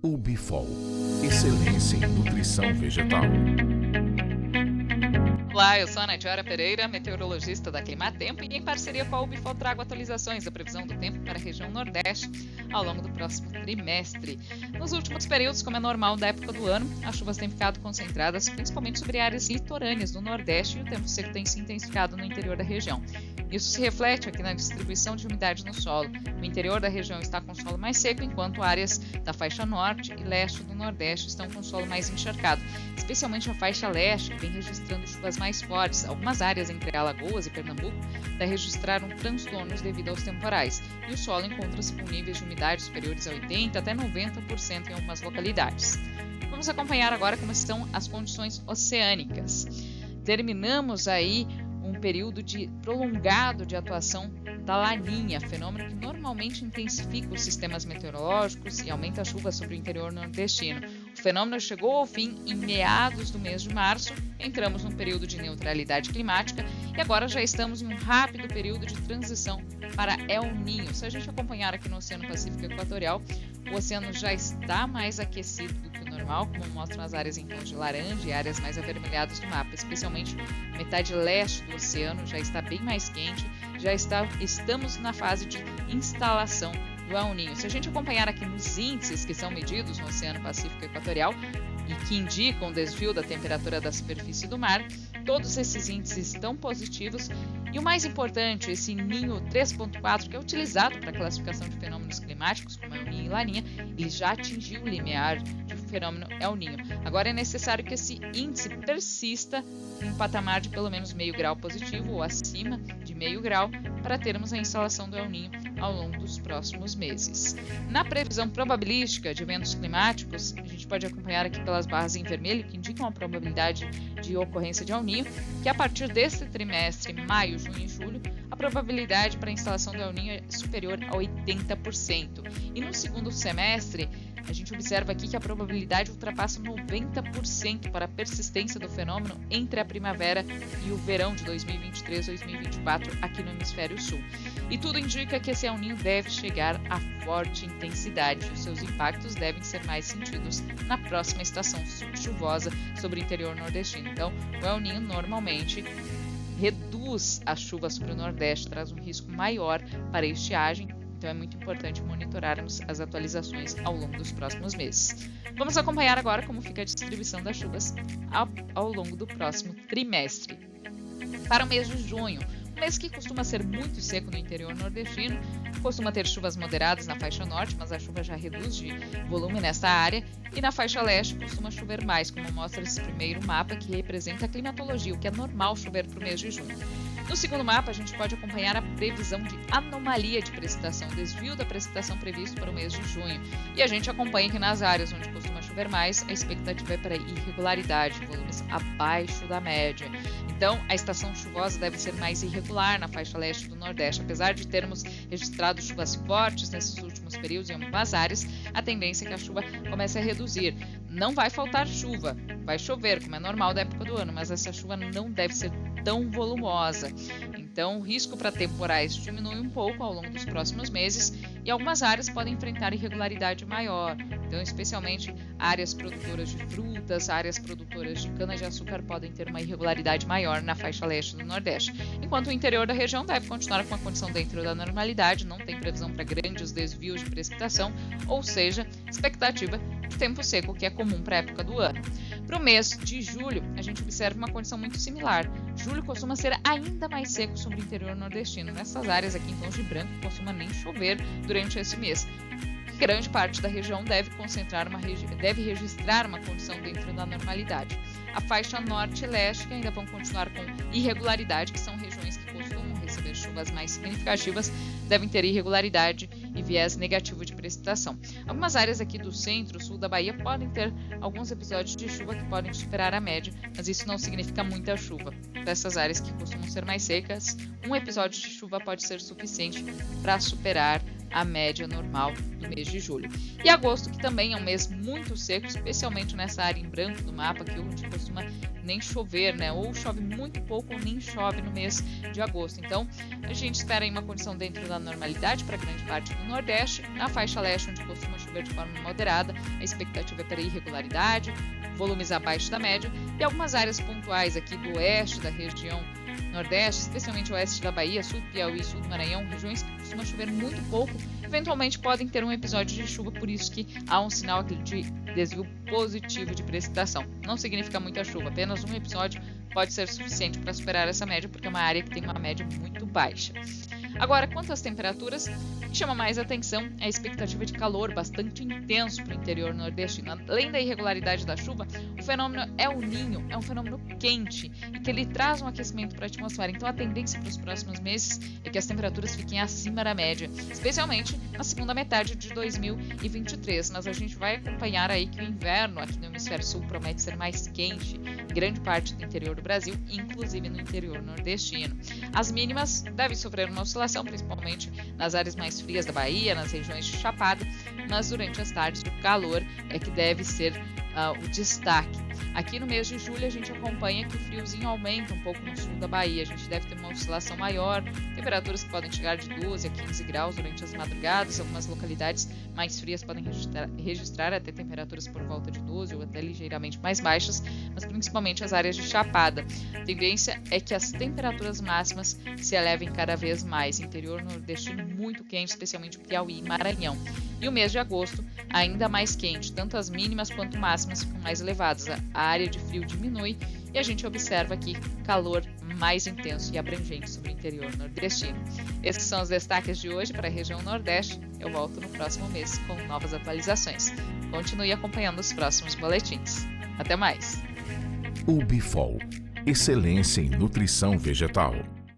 Ubifol, excelência em nutrição vegetal. Olá, eu sou a Natiora Pereira, meteorologista da Climatempo, e em parceria com a Ubifol trago atualizações da previsão do tempo para a região Nordeste ao longo do próximo trimestre. Nos últimos períodos, como é normal da época do ano, as chuvas têm ficado concentradas principalmente sobre áreas litorâneas do Nordeste e o tempo seco tem se intensificado no interior da região. Isso se reflete aqui na distribuição de umidade no solo. O interior da região está com solo mais seco, enquanto áreas da faixa norte e leste do Nordeste estão com solo mais encharcado, especialmente a faixa leste, que vem registrando chuvas mais fortes. Algumas áreas entre Alagoas e Pernambuco registraram transtornos devido aos temporais, e o solo encontra-se com níveis de umidade superiores a 80% até 90% em algumas localidades. Vamos acompanhar agora como estão as condições oceânicas. Terminamos aí um período prolongado de atuação da Laninha, fenômeno que normalmente intensifica os sistemas meteorológicos e aumenta a chuva sobre o interior nordestino. O fenômeno chegou ao fim em meados do mês de março, entramos num período de neutralidade climática e agora já estamos em um rápido período de transição para El Niño. Se a gente acompanhar aqui no Oceano Pacífico Equatorial, o oceano já está mais aquecido do que o normal, como mostram as áreas em tons de laranja e áreas mais avermelhadas do mapa, especialmente a metade leste do oceano já está bem mais quente, estamos na fase de instalação do El Niño. Se a gente acompanhar aqui nos índices que são medidos no Oceano Pacífico Equatorial e que indicam o desvio da temperatura da superfície do mar, todos esses índices estão positivos e o mais importante, esse Ninho 3.4, que é utilizado para a classificação de fenômenos climáticos, como El Niño e Laninha, ele já atingiu o limiar de fenômeno El Niño. Agora é necessário que esse índice persista em um patamar de pelo menos meio grau positivo ou acima de meio grau para termos a instalação do El Niño ao longo dos próximos meses. Na previsão probabilística de eventos climáticos, a gente pode acompanhar aqui pelas barras em vermelho que indicam a probabilidade de ocorrência de El Niño, que a partir deste trimestre, maio, junho e julho, a probabilidade para a instalação do El Niño é superior a 80%. E no segundo semestre, a gente observa aqui que a probabilidade ultrapassa 90% para a persistência do fenômeno entre a primavera e o verão de 2023-2024 aqui no hemisfério sul. E tudo indica que esse El Niño deve chegar a forte intensidade e os seus impactos devem ser mais sentidos na próxima estação chuvosa sobre o interior nordestino. Então, o El Niño normalmente reduz a chuva sobre o Nordeste, traz um risco maior para a estiagem. Então é muito importante monitorarmos as atualizações ao longo dos próximos meses. Vamos acompanhar agora como fica a distribuição das chuvas ao longo do próximo trimestre. Para o mês de junho, um mês que costuma ser muito seco no interior nordestino, costuma ter chuvas moderadas na faixa norte, mas a chuva já reduz de volume nesta área, e na faixa leste costuma chover mais, como mostra esse primeiro mapa que representa a climatologia, o que é normal chover para o mês de junho. No segundo mapa, a gente pode acompanhar a previsão de anomalia de precipitação, o desvio da precipitação previsto para o mês de junho. E a gente acompanha que nas áreas onde costuma chover mais, a expectativa é para irregularidade, volumes abaixo da média. Então, a estação chuvosa deve ser mais irregular na faixa leste do Nordeste. Apesar de termos registrado chuvas fortes nesses últimos períodos em algumas áreas, a tendência é que a chuva comece a reduzir. Não vai faltar chuva, vai chover, como é normal da época do ano, mas essa chuva não deve ser tão volumosa. Então, o risco para temporais diminui um pouco ao longo dos próximos meses e algumas áreas podem enfrentar irregularidade maior. Então, especialmente áreas produtoras de frutas, áreas produtoras de cana-de-açúcar podem ter uma irregularidade maior na faixa leste do Nordeste. Enquanto o interior da região deve continuar com a condição dentro da normalidade, não tem previsão para grandes desvios de precipitação, ou seja, expectativa de tempo seco, que é comum para a época do ano. Para o mês de julho, a gente observa uma condição muito similar. Julho costuma ser ainda mais seco sobre o interior nordestino. Nessas áreas aqui em tons de branco, costuma nem chover durante esse mês. Grande parte da região deve registrar uma condição dentro da normalidade. A faixa norte e leste que ainda vão continuar com irregularidade, que são regiões que costumam receber chuvas mais significativas, devem ter irregularidade e viés negativo de precipitação. Algumas áreas aqui do centro, sul da Bahia podem ter alguns episódios de chuva que podem superar a média, mas isso não significa muita chuva. Para essas áreas que costumam ser mais secas, um episódio de chuva pode ser suficiente para superar a média normal do mês de julho. E agosto, que também é um mês muito seco, especialmente nessa área em branco do mapa, que onde costuma nem chover, né? Ou chove muito pouco ou nem chove no mês de agosto. Então, a gente espera aí uma condição dentro da normalidade para grande parte do Nordeste. Na faixa leste, onde costuma chover de forma moderada, a expectativa é para irregularidade, volumes abaixo da média, e algumas áreas pontuais aqui do oeste da região Nordeste, especialmente oeste da Bahia, sul do Piauí, sul do Maranhão, regiões que costumam chover muito pouco, eventualmente podem ter um episódio de chuva, por isso que há um sinal de desvio positivo de precipitação. Não significa muita chuva, apenas um episódio pode ser suficiente para superar essa média, porque é uma área que tem uma média muito baixa. Agora, quanto às temperaturas, o que chama mais atenção é a expectativa de calor bastante intenso para o interior nordestino. Além da irregularidade da chuva, o fenômeno El Niño é um fenômeno quente e que ele traz um aquecimento para a atmosfera. Então, a tendência para os próximos meses é que as temperaturas fiquem acima da média, especialmente na segunda metade de 2023. Mas a gente vai acompanhar aí que o inverno aqui no hemisfério sul promete ser mais quente em grande parte do interior do Brasil, inclusive no interior nordestino. As mínimas devem sofrer uma oscilação, principalmente nas áreas mais frias da Bahia, nas regiões de Chapada, mas durante as tardes o calor é que deve ser o destaque. Aqui no mês de julho a gente acompanha que o friozinho aumenta um pouco no sul da Bahia, a gente deve ter uma oscilação maior, temperaturas que podem chegar de 12 a 15 graus durante as madrugadas, algumas localidades mais frias podem registrar até temperaturas por volta de 12 ou até ligeiramente mais baixas, mas principalmente as áreas de Chapada. A tendência é que as temperaturas máximas se elevem cada vez mais, interior nordestino muito quente, especialmente Piauí e Maranhão. E o mês de agosto ainda mais quente, tanto as mínimas quanto máximas ficam mais elevadas, a área de frio diminui e a gente observa aqui calor mais intenso e abrangente sobre o interior nordestino. Esses são os destaques de hoje para a região Nordeste. Eu volto no próximo mês com novas atualizações. Continue acompanhando os próximos boletins. Até mais! UbiFol, excelência em nutrição vegetal.